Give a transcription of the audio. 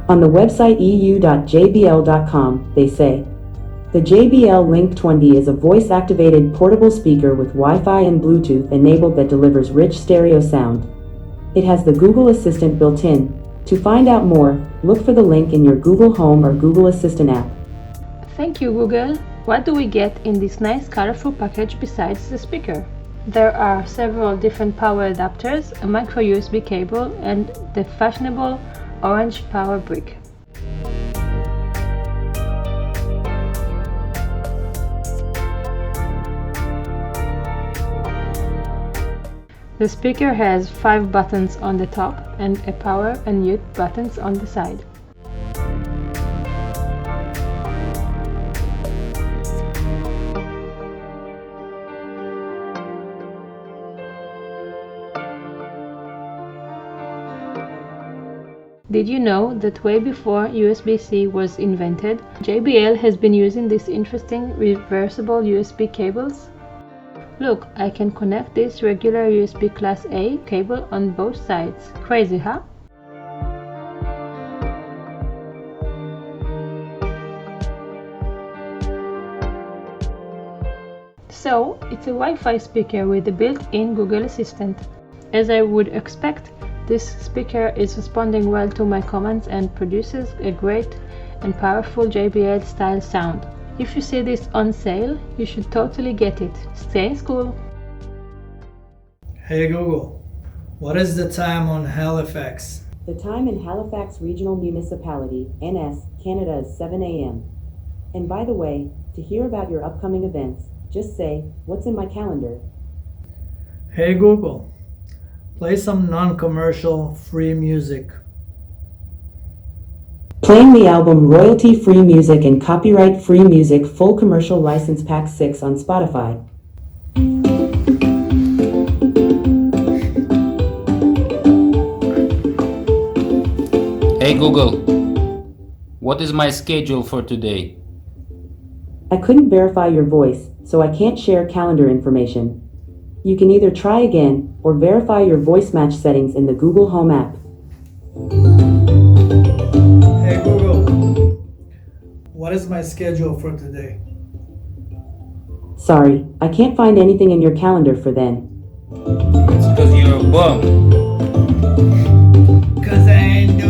On the website eu.jbl.com, they say, the JBL Link 20 is a voice-activated portable speaker with Wi-Fi and Bluetooth enabled that delivers rich stereo sound. It has the Google Assistant built in. To find out more, look for the link in your Google Home or Google Assistant app. Thank you, Google. What do we get in this nice colorful package besides the speaker? There are several different power adapters, a microUSB cable, and the fashionable orange power brick. The speaker has 5 buttons on the top and a power and mute buttons on the side. Did you know that way before USB-C was invented, JBL has been using these interesting reversible USB cables? Look, I can connect this regular USB Class A cable on both sides. Crazy, huh? So, it's a Wi-Fi speaker with a built-in Google Assistant. As I would expect, this speaker is responding well to my commands and produces a great and powerful JBL style sound. If you see this on sale, you should totally get it. Stay cool! Hey Google, what is the time on Halifax? The time in Halifax Regional Municipality, NS, Canada is 7 a.m. And by the way, to hear about your upcoming events, just say, "What's in my calendar?" Hey Google, play some non-commercial free music. Playing the album royalty-free music and copyright-free music full commercial license pack 6 on Spotify. Hey Google, what is my schedule for today? I couldn't verify your voice, so I can't share calendar information. You can either try again or verify your voice match settings in the Google Home app. Hey Google, what is my schedule for today? Sorry, I can't find anything in your calendar for then. It's because you're a bum. Cause I ain't